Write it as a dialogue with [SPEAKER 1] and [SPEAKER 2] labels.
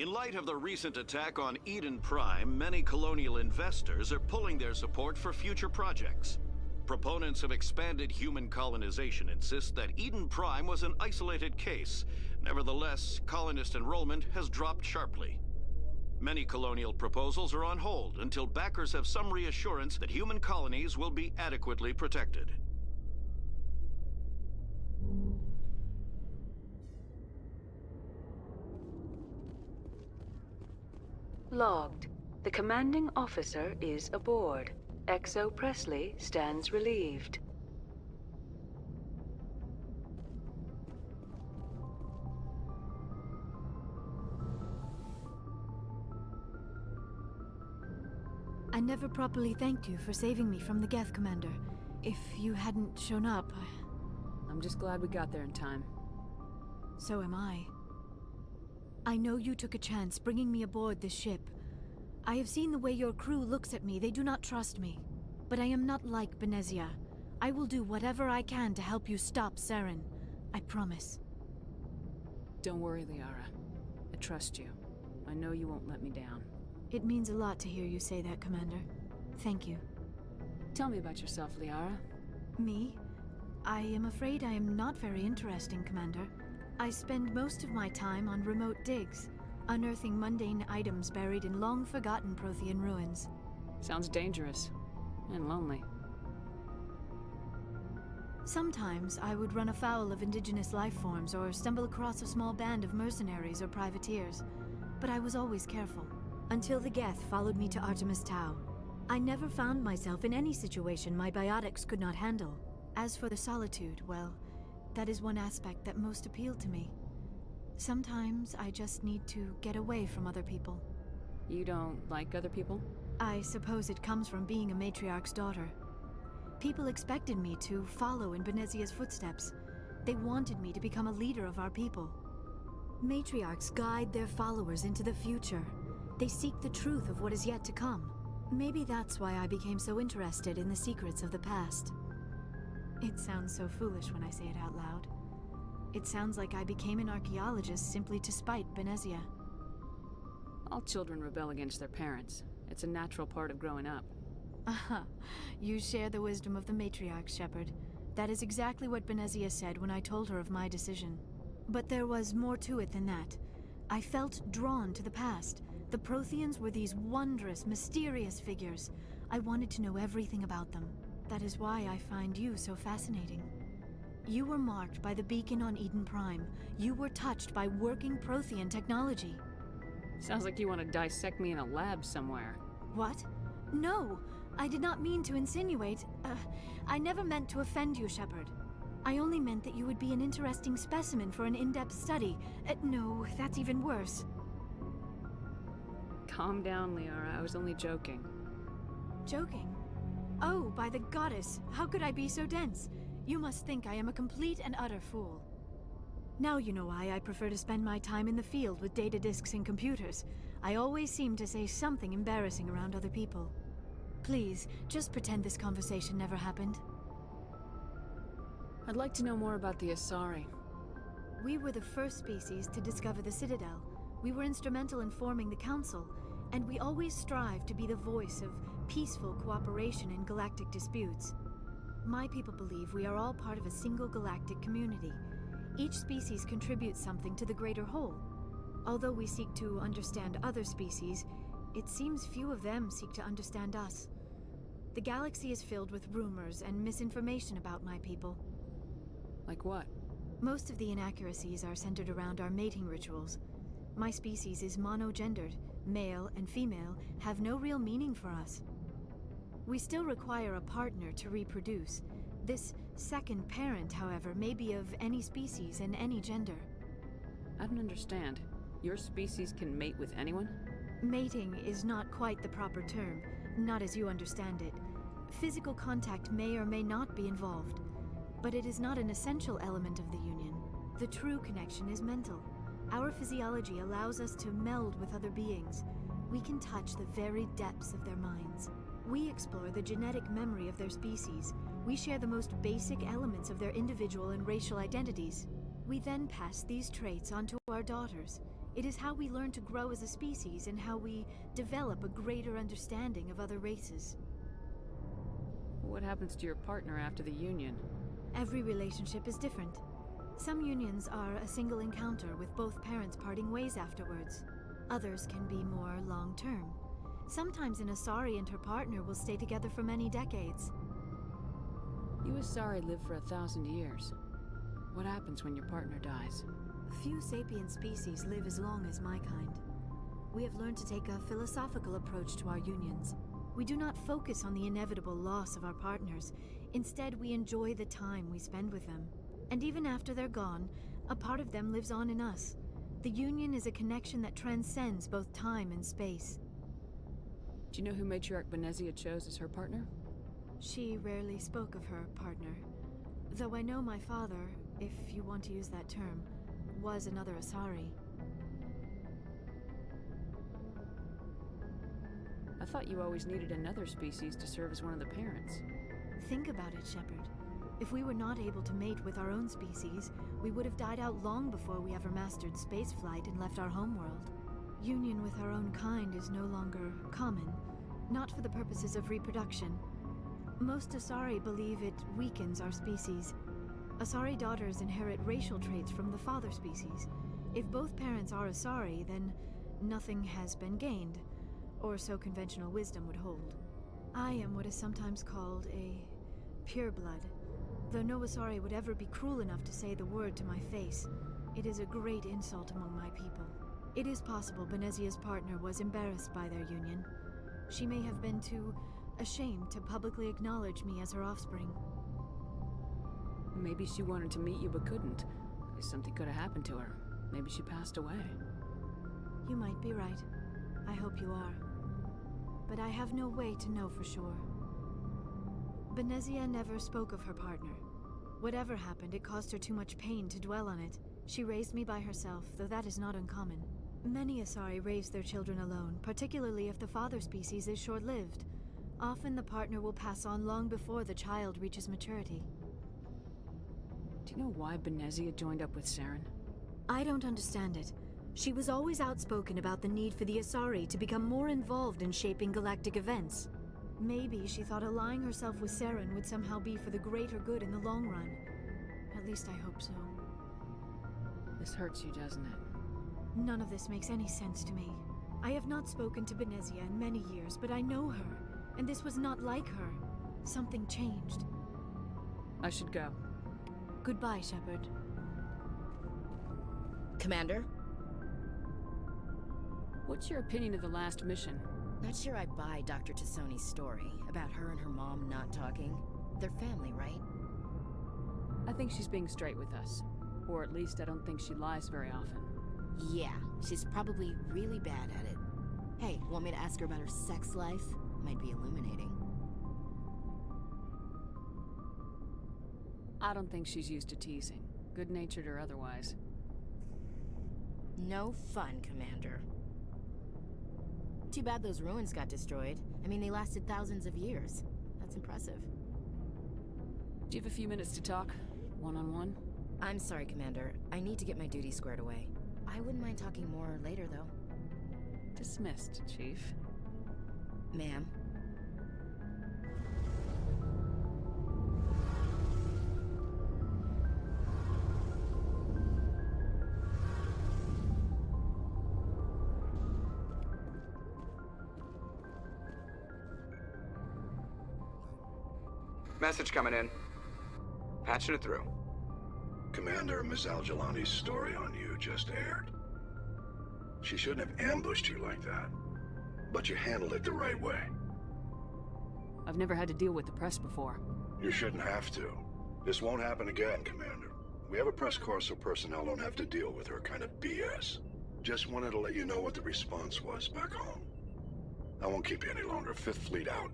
[SPEAKER 1] In light of the recent attack on Eden Prime, many colonial investors are pulling their support for future projects. Proponents of expanded human colonization insist that Eden Prime was an isolated case. Nevertheless, colonist enrollment has dropped sharply. Many colonial proposals are on hold until backers have some reassurance that human colonies will be adequately protected.
[SPEAKER 2] Logged. The commanding officer is aboard. XO Presley stands relieved.
[SPEAKER 3] I never properly thanked you for saving me from the Geth, Commander. If you hadn't shown up,
[SPEAKER 4] I'm just glad we got there in time.
[SPEAKER 3] so am I. I know you took a chance bringing me aboard this ship. I have seen the way your crew looks at me. They do not trust me. But I am not like Benezia. I will do whatever I can to help you stop Saren. I promise.
[SPEAKER 4] Don't worry, Liara. I trust you. I know you won't let me down.
[SPEAKER 3] It means a lot to hear you say that, Commander. Thank you.
[SPEAKER 4] Tell me about yourself, Liara.
[SPEAKER 3] Me? I am afraid I am not very interesting, Commander. I spend most of my time on remote digs, unearthing mundane items buried in long-forgotten Prothean ruins.
[SPEAKER 4] Sounds dangerous. And lonely.
[SPEAKER 3] Sometimes I would run afoul of indigenous life forms or stumble across a small band of mercenaries or privateers. But I was always careful. Until the Geth followed me to Artemis Tau. I never found myself in any situation my biotics could not handle. As for the solitude, well, that is one aspect that most appealed to me. Sometimes I just need to get away from other people.
[SPEAKER 4] You don't like other people?
[SPEAKER 3] I suppose it comes from being a matriarch's daughter. People expected me to follow in Benezia's footsteps. They wanted me to become a leader of our people. Matriarchs guide their followers into the future. They seek the truth of what is yet to come. Maybe that's why I became so interested in the secrets of the past. It sounds so foolish when I say it out loud. It sounds like I became an archaeologist simply to spite Benezia.
[SPEAKER 4] All children rebel against their parents. It's a natural part of growing up.
[SPEAKER 3] Aha, you share the wisdom of the matriarch, Shepard. That is exactly what Benezia said when I told her of my decision. But there was more to it than that. I felt drawn to the past. The Protheans were these wondrous, mysterious figures. I wanted to know everything about them. That is why I find you so fascinating. You were marked by the beacon on Eden Prime. You were touched by working Prothean technology.
[SPEAKER 4] Sounds like you want to dissect me in a lab somewhere.
[SPEAKER 3] What? No! I did not mean to insinuate. I never meant to offend you, Shepard. I only meant that you would be an interesting specimen for an in-depth study. No, that's even worse.
[SPEAKER 4] Calm down, Liara. I was only joking.
[SPEAKER 3] Joking? Oh, by the goddess, how could I be so dense? You must think I am a complete and utter fool. Now you know why I prefer to spend my time in the field with data disks and computers. I always seem to say something embarrassing around other people. Please, just pretend this conversation never happened.
[SPEAKER 4] I'd like to know more about the Asari.
[SPEAKER 3] We were the first species to discover the Citadel. We were instrumental in forming the Council, and we always strive to be the voice of peaceful cooperation in galactic disputes. My people believe we are all part of a single galactic community. Each species contributes something to the greater whole. Although we seek to understand other species, it seems few of them seek to understand us. The galaxy is filled with rumors and misinformation about my people.
[SPEAKER 4] Like what?
[SPEAKER 3] Most of the inaccuracies are centered around our mating rituals. My species is monogendered. Male and female have no real meaning for us. We still require a partner to reproduce. This second parent, however, may be of any species and any gender.
[SPEAKER 4] I don't understand. Your species can mate with anyone?
[SPEAKER 3] Mating is not quite the proper term, not as you understand it. Physical contact may or may not be involved, but it is not an essential element of the union. The true connection is mental. Our physiology allows us to meld with other beings. We can touch the very depths of their minds. We explore the genetic memory of their species. We share the most basic elements of their individual and racial identities. We then pass these traits on to our daughters. It is how we learn to grow as a species and how we develop a greater understanding of other races.
[SPEAKER 4] What happens to your partner after the union?
[SPEAKER 3] Every relationship is different. Some unions are a single encounter with both parents parting ways afterwards. Others can be more long-term. Sometimes an Asari and her partner will stay together for many decades.
[SPEAKER 4] You Asari live for 1,000 years. What happens when your partner dies?
[SPEAKER 3] Few sapient species live as long as my kind. We have learned to take a philosophical approach to our unions. We do not focus on the inevitable loss of our partners. Instead, we enjoy the time we spend with them. And even after they're gone, a part of them lives on in us. The union is a connection that transcends both time and space.
[SPEAKER 4] Do you know who Matriarch Benezia chose as her partner?
[SPEAKER 3] She rarely spoke of her partner. Though I know my father, if you want to use that term, was another Asari.
[SPEAKER 4] I thought you always needed another species to serve as one of the parents.
[SPEAKER 3] Think about it, Shepard. If we were not able to mate with our own species, we would have died out long before we ever mastered spaceflight and left our homeworld. Union with our own kind is no longer common, not for the purposes of reproduction. Most Asari believe it weakens our species. Asari daughters inherit racial traits from the father species. If both parents are Asari, then nothing has been gained, or so conventional wisdom would hold. I am what is sometimes called a pureblood. Though no Asari would ever be cruel enough to say the word to my face, it is a great insult among my people. It is possible Benezia's partner was embarrassed by their union. She may have been too ashamed to publicly acknowledge me as her offspring.
[SPEAKER 4] Maybe she wanted to meet you but couldn't. Something could have happened to her. Maybe she passed away.
[SPEAKER 3] You might be right. I hope you are. But I have no way to know for sure. Benezia never spoke of her partner. Whatever happened, it caused her too much pain to dwell on it. She raised me by herself, though that is not uncommon. Many Asari raise their children alone, particularly if the father species is short-lived. Often the partner will pass on long before the child reaches maturity.
[SPEAKER 4] Do you know why Benezia joined up with Saren?
[SPEAKER 3] I don't understand it. She was always outspoken about the need for the Asari to become more involved in shaping galactic events. Maybe she thought allying herself with Saren would somehow be for the greater good in the long run. At least I hope so.
[SPEAKER 4] This hurts you, doesn't it?
[SPEAKER 3] None of this makes any sense to me. I have not spoken to Benezia in many years, but I know her, and this was not like her. Something changed.
[SPEAKER 4] I should go.
[SPEAKER 3] Goodbye, Shepard.
[SPEAKER 5] Commander?
[SPEAKER 4] What's your opinion of the last mission?
[SPEAKER 5] Not sure I buy Dr. Tassoni's story about her and her mom not talking. They're family, right?
[SPEAKER 4] I think she's being straight with us. Or at least I don't think she lies very often.
[SPEAKER 5] Yeah, she's probably really bad at it. Hey, want me to ask her about her sex life? Might be illuminating.
[SPEAKER 4] I don't think she's used to teasing, good-natured or otherwise.
[SPEAKER 5] No fun, Commander. Too bad those ruins got destroyed. I mean, they lasted thousands of years. That's impressive.
[SPEAKER 4] Do you have a few minutes to talk? One-on-one?
[SPEAKER 5] I'm sorry, Commander. I need to get my duty squared away. I wouldn't mind talking more later, though.
[SPEAKER 4] Dismissed, Chief.
[SPEAKER 5] Ma'am.
[SPEAKER 6] Message coming in. Patching it through.
[SPEAKER 7] Commander, Miss Al-Jalani's story on you just aired. She shouldn't have ambushed you like that. But you handled it the right way.
[SPEAKER 4] I've never had to deal with the press before.
[SPEAKER 7] You shouldn't have to. This won't happen again, Commander. We have a press corps so personnel don't have to deal with her kind of BS. Just wanted to let you know what the response was back home. I won't keep you any longer. Fifth Fleet out.